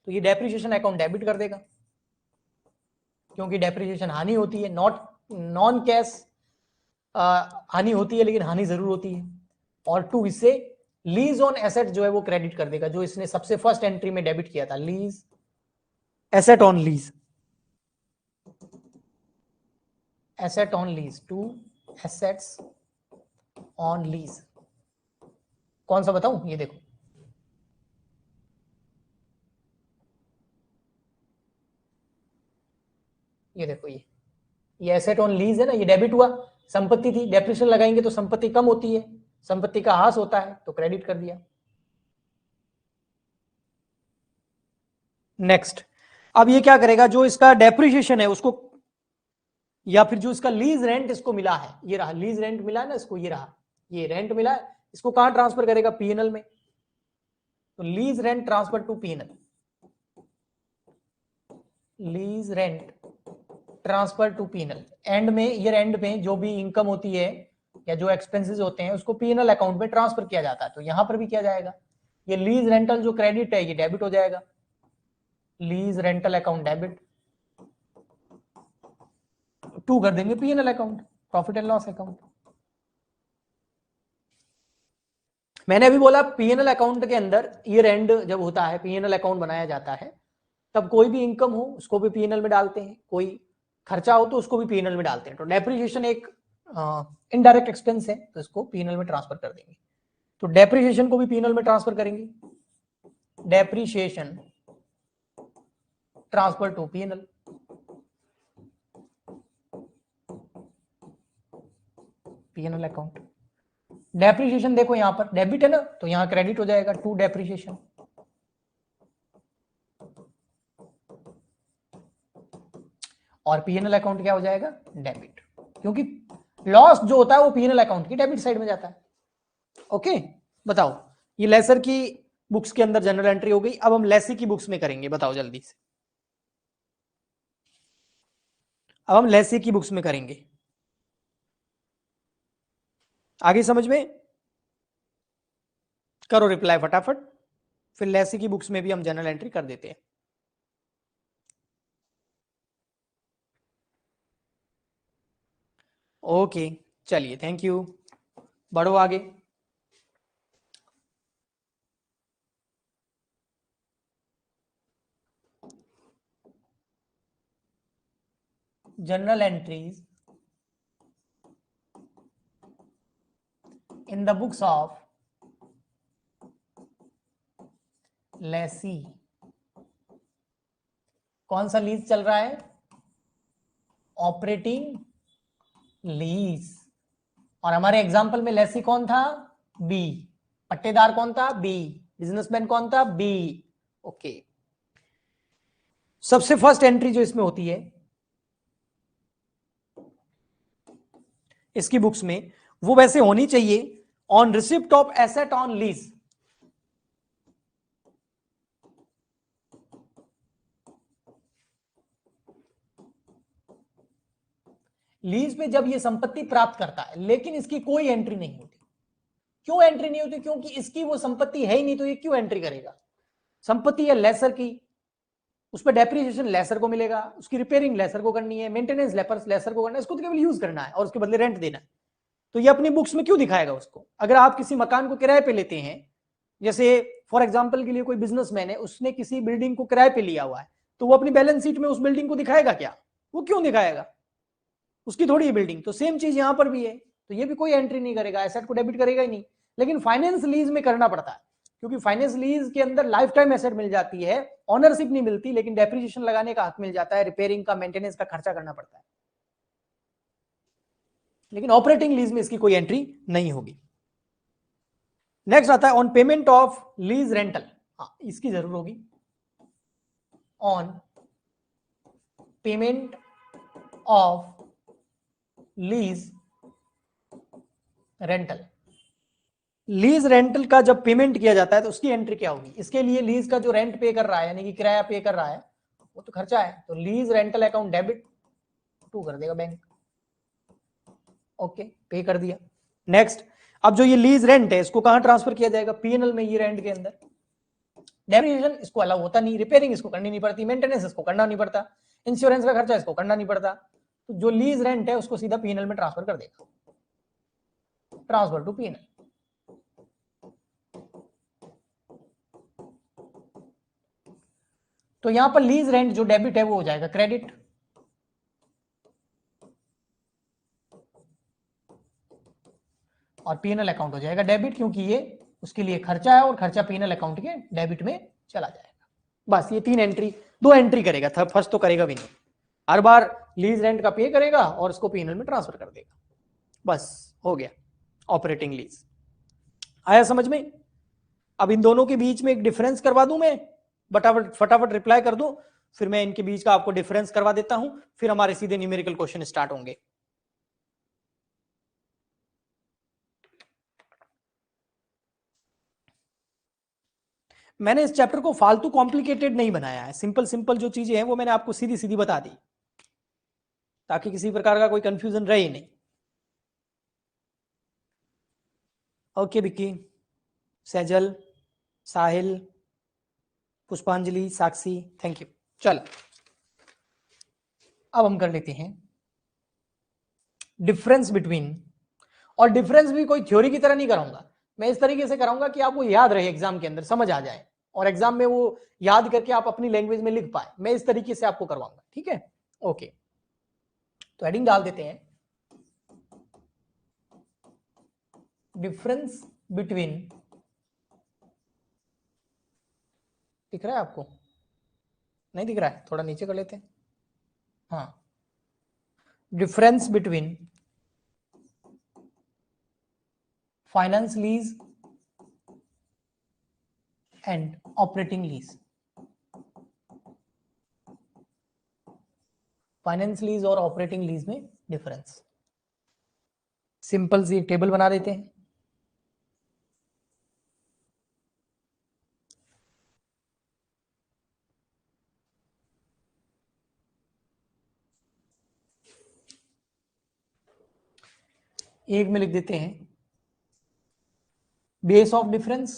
तो ये डेप्रिसिएशन अकाउंट डेबिट कर देगा, क्योंकि डेप्रिसिएशन हानि होती है, नॉन कैश हानि होती है, लेकिन हानि जरूर होती है। और टू, इससे लीज ऑन एसेट जो है वो क्रेडिट कर देगा, जो इसने सबसे फर्स्ट एंट्री में डेबिट किया था, lease asset on lease, asset on lease, to assets on lease. कौन सा बताऊं? ये देखो, ये देखो, ये एसेट ऑन लीज है ना, ये डेबिट हुआ, संपत्ति थी, डेप्रिसिएशन लगाएंगे तो संपत्ति कम होती है, संपत्ति का ह्रास होता है, तो क्रेडिट कर दिया। नेक्स्ट, अब ये क्या करेगा? जो इसका डेप्रिसिएशन है उसको, या फिर जो इसका लीज रेंट इसको मिला है, ये रहा लीज रेंट मिला है ना इसको, ये रहा, ये रेंट मिला है, इसको कहां ट्रांसफर करेगा? पीएनएल में। तो lease rent transfer to PNL, lease rent transfer to PNL. End में, ईयर एंड में जो भी इनकम होती है या जो एक्सपेंसेस होते हैं उसको पीएनएल अकाउंट में ट्रांसफर किया जाता है, तो यहां पर भी किया जाएगा। ये लीज रेंटल जो क्रेडिट है ये डेबिट हो जाएगा, lease rental account debit, to कर देंगे PNL account, profit and loss account. मैंने अभी बोला पीएनएल अकाउंट के अंदर ईयर एंड जब होता है, पीएनएल अकाउंट बनाया जाता है, तब कोई भी इनकम हो उसको भी पीएनएल में डालते हैं, कोई खर्चा हो तो उसको भी पीएनएल में डालते हैं। तो डेप्रिसिएशन एक इनडायरेक्ट एक्सपेंस है, तो इसको पीएनएल में ट्रांसफर कर देंगे। तो डेप्रिसिएशन को भी पीएनएल में ट्रांसफर करेंगे, depreciation transfer to PNL. PNL account, depreciation देखो यहां पर डेबिट है ना, तो यहां क्रेडिट हो जाएगा टू डेप्रिसिएशन, और पीएनएल अकाउंट क्या हो जाएगा, डेबिट, क्योंकि लॉस जो होता है वो पीएनएल अकाउंट की डेबिट साइड में जाता है। ओके, बताओ, ये लेसर की बुक्स के अंदर जनरल एंट्री हो गई। अब हम लेसी की बुक्स में करेंगे, बताओ जल्दी से। अब हम लेसी की बुक्स में करेंगे, आगे समझ में? करो रिप्लाई फटाफट, फिर लेसी की बुक्स में भी हम जनरल एंट्री कर देते हैं। ओके, चलिए, थैंक यू, बढ़ो आगे। General entries in the books of lessee। कौन सा लीज चल रहा है, ऑपरेटिंग लीज, और हमारे एग्जांपल में लेसी कौन था, बी, पट्टेदार कौन था, बी, बिजनेसमैन कौन था, बी। ओके, सबसे फर्स्ट एंट्री जो इसमें होती है इसकी बुक्स में, वो वैसे होनी चाहिए on receipt of asset on lease. Lease पे जब ये संपत्ति प्राप्त करता है, लेकिन इसकी कोई एंट्री नहीं होती। क्यों एंट्री नहीं होती, क्योंकि इसकी वो संपत्ति है ही नहीं, तो ये क्यों एंट्री करेगा। संपत्ति है लेसर की, उस पर डेप्रिसिएशन लेसर को मिलेगा, उसकी रिपेयरिंग लेसर को करनी है, मेंटेनेंस लेसर को करना है, इसको तो केवल यूज करना है और उसके बदले रेंट देना है। तो ये अपनी बुक्स में क्यों दिखाएगा उसको। अगर आप किसी मकान को किराए पे लेते हैं, जैसे फॉर एग्जांपल के लिए कोई बिजनेसमैन है, उसने किसी बिल्डिंग को किराए पे लिया हुआ है, तो वो अपनी बैलेंस शीट में उस बिल्डिंग को दिखाएगा क्या, वो क्यों दिखाएगा, उसकी थोड़ी है बिल्डिंग। तो सेम चीज यहां पर भी है, तो ये भी कोई एंट्री नहीं करेगा, एसेट को डेबिट करेगा ही नहीं। लेकिन फाइनेंस लीज में करना पड़ता है, क्योंकि फाइनेंस लीज के अंदर लाइफ टाइम एसेट मिल जाती है, ऑनरशिप नहीं मिलती, लेकिन डेप्रिसिएशन लगाने का हक मिल जाता है, रिपेयरिंग का, मेंटेनेंस का खर्चा करना पड़ता है। लेकिन ऑपरेटिंग लीज में इसकी कोई एंट्री नहीं होगी। नेक्स्ट आता है on payment of lease rental, हाँ इसकी जरूर होगी, on payment of lease rental. Lease rental का जब पेमेंट किया जाता है तो उसकी एंट्री क्या होगी। इसके लिए लीज का जो रेंट पे कर रहा है, यानी कि किराया पे कर रहा है, वो तो खर्चा है, तो lease rental account debit, to कर देगा बैंक। ओके, पे कर दिया। नेक्स्ट, अब जो ये लीज रेंट है इसको कहां ट्रांसफर किया जाएगा, पीएनएल में, ये रेंट के अंदर। डेप्रिसिएशन इसको अलाउ होता नहीं, रिपेयरिंग इसको करनी नहीं पड़ती, मेंटेनेंस इसको करना नहीं पड़ता, इंश्योरेंस का खर्चा इसको करना नहीं पड़ता, तो जो लीज रेंट है उसको सीधा पीएनएल में ट्रांसफर कर देगा, ट्रांसफर टू पीएनएल। तो यहां पर लीज रेंट जो डेबिट है वो हो जाएगा क्रेडिट, और पीएनएल अकाउंट हो जाएगा डेबिट, क्योंकि ये उसके लिए खर्चा है और खर्चा पीएनएल अकाउंट के डेबिट में चला जाएगा। बस ये तीन एंट्री, दो एंट्री करेगा, फर्स्ट तो करेगा भी नहीं, हर बार लीज रेंट का पे करेगा और उसको पीएनएल में ट्रांसफर कर देगा, बस हो गया ऑपरेटिंग लीज। आया समझ में? अब इन दोनों के बीच में एक डिफरेंस करवा दूं मैं, फटाफट रिप्लाई कर दूं, फिर मैं इनके बीच का आपको डिफरेंस करवा देता हूं, फिर हमारे सीधे न्यूमेरिकल क्वेश्चन स्टार्ट होंगे। मैंने इस चैप्टर को फालतू कॉम्प्लिकेटेड नहीं बनाया है, सिंपल सिंपल जो चीजें हैं वो मैंने आपको सीधी सीधी बता दी। ताकि किसी प्रकार का कोई कंफ्यूजन रहे नहीं। ओके विक्की, सैजल, साहिल, पुष्पांजलि, साक्षी, थैंक यू। चलो अब हम कर लेते हैं डिफरेंस बिटवीन, और डिफरेंस भी कोई थ्योरी की तरह नहीं कराऊंगा, मैं इस तरीके से कराऊंगा कि आपको याद रहे, एग्जाम के अंदर समझ आ जाए और एग्जाम में वो याद करके आप अपनी लैंग्वेज में लिख पाए, मैं इस तरीके से आपको करवाऊंगा, ठीक है। ओके, तो हेडिंग डाल देते हैं डिफरेंस बिटवीन, दिख रहा है आपको? नहीं दिख रहा है, थोड़ा नीचे कर लेते हैं। हाँ, difference between finance lease and operating lease, finance lease और ऑपरेटिंग लीज में डिफरेंस। सिंपल सी टेबल बना देते हैं। एक में लिख देते हैं बेस ऑफ डिफरेंस,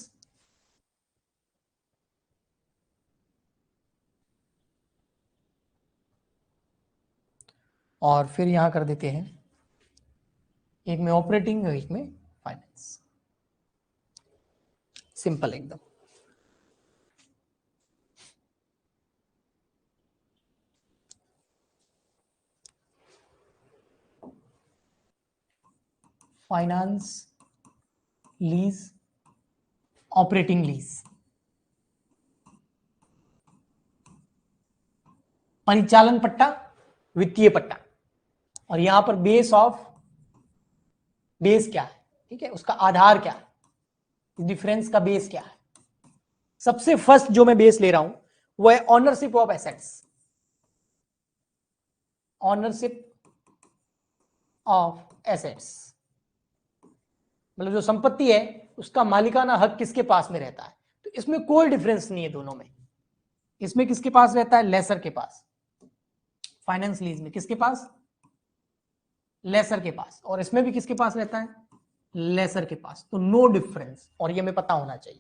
और फिर यहां कर देते हैं एक में ऑपरेटिंग और एक में फाइनेंस। सिंपल एकदम। फाइनेंस लीज, ऑपरेटिंग लीज, परिचालन पट्टा, वित्तीय पट्टा, और यहां पर बेस ऑफ, बेस क्या है, ठीक है, उसका आधार क्या है, डिफरेंस का बेस क्या है। सबसे फर्स्ट जो मैं बेस ले रहा हूं वो है ownership of assets, ownership of assets, मतलब जो संपत्ति है उसका मालिकाना हक किसके पास में रहता है। तो इसमें कोई डिफरेंस नहीं है दोनों में, इसमें किसके पास रहता है, लेसर के पास। फाइनेंस लीज में किसके पास, लेसर के पास, और इसमें भी किसके पास रहता है, लेसर के पास। तो नो डिफरेंस, और ये हमें पता होना चाहिए।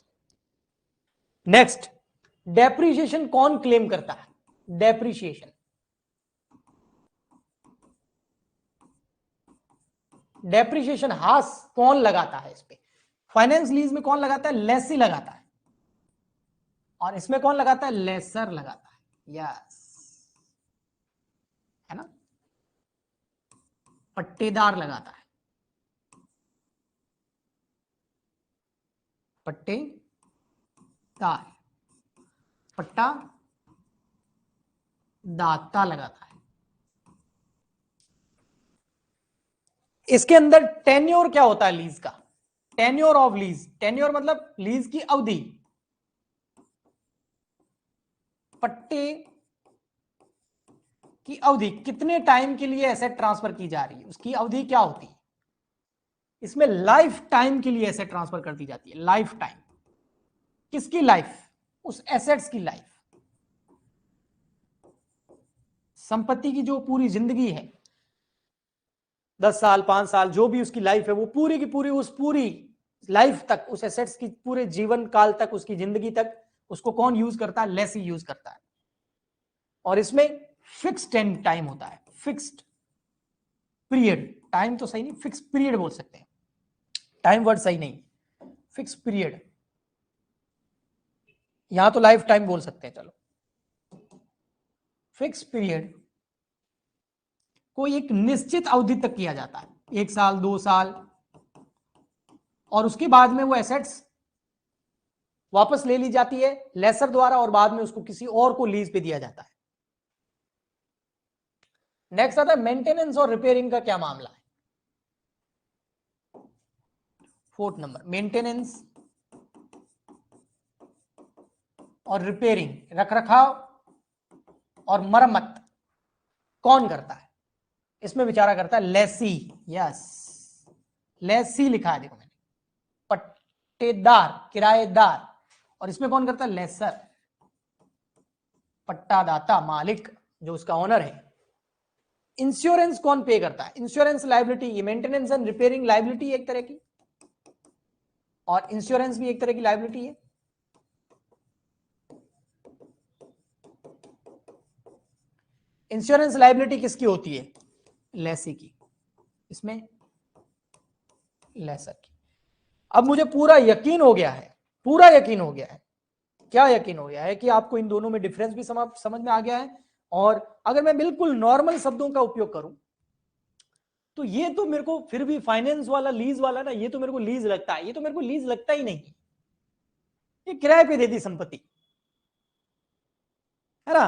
नेक्स्ट, डेप्रिसिएशन कौन क्लेम करता है, डेप्रिसिएशन, डेप्रिसिएशन हास कौन लगाता है इस पे, फाइनेंस लीज में कौन लगाता है, लेसी लगाता है, और इसमें कौन लगाता है, लेसर लगाता है। यस, है ना, पट्टेदार लगाता है, पट्टेदार, पट्टा दाता लगाता है। इसके अंदर टेन्योर क्या होता है लीज का, टेन्योर ऑफ लीज, टेन्योर मतलब लीज की अवधि, पट्टे की अवधि, कितने टाइम के लिए एसेट ट्रांसफर की जा रही है उसकी अवधि क्या होती है। इसमें लाइफ टाइम के लिए एसेट ट्रांसफर कर दी जाती है, लाइफ टाइम, किसकी लाइफ, उस एसेट्स की लाइफ, संपत्ति की जो पूरी जिंदगी है, 10 साल 5 साल जो भी उसकी लाइफ है, वो पूरी की पूरी, उस पूरी लाइफ तक, उस एसेट्स की पूरे जीवन काल तक, उसकी जिंदगी तक उसको कौन यूज करता है, लेसी यूज करता है। और इसमें फिक्स्ड टाइम होता है, फिक्स्ड पीरियड, टाइम तो सही नहीं, फिक्स पीरियड बोल सकते हैं, टाइम वर्ड सही नहीं, फिक्स पीरियड, यहां तो लाइफ टाइम बोल सकते हैं, चलो फिक्स पीरियड को एक निश्चित अवधि तक किया जाता है, 1 साल 2 साल, और उसके बाद में वो एसेट्स वापस ले ली जाती है लेसर द्वारा, और बाद में उसको किसी और को लीज पे दिया जाता है। नेक्स्ट आता है मेंटेनेंस और रिपेयरिंग का क्या मामला है। 4th नंबर, मेंटेनेंस और रिपेयरिंग, रखरखाव और मरम्मत कौन करता है, इसमें विचारा करता है लेसी। यस, लेसी लिखा है देखो मैंने, पट्टेदार, किराएदार, और इसमें कौन करता है, लेसर, पट्टादाता, मालिक जो उसका ओनर है। इंश्योरेंस कौन पे करता है? इंश्योरेंस लायबिलिटी, ये मेंटेनेंस एंड रिपेयरिंग लायबिलिटी एक तरह की, और इंश्योरेंस भी एक तरह की लायबिलिटी है। इंश्योरेंस लायबिलिटी किसकी होती है? लेसी की, इसमें लेसर की। अब मुझे पूरा यकीन हो गया है, पूरा यकीन हो गया है, क्या यकीन हो गया है कि आपको इन दोनों में डिफरेंस भी समझ में आ गया है। और अगर मैं बिल्कुल नॉर्मल शब्दों का उपयोग करूं तो ये तो मेरे को फिर भी फाइनेंस वाला लीज वाला ना, ये तो मेरे को लीज लगता है, ये तो मेरे को लीज लगता ही नहीं, ये किराए पे दे दी संपत्ति है ना।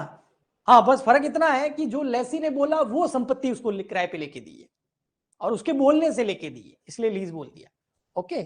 हाँ, बस फर्क इतना है कि जो लेसी ने बोला वो संपत्ति उसको किराए पे लेके दी है, और उसके बोलने से लेके दी है, इसलिए लीज बोल दिया। ओके।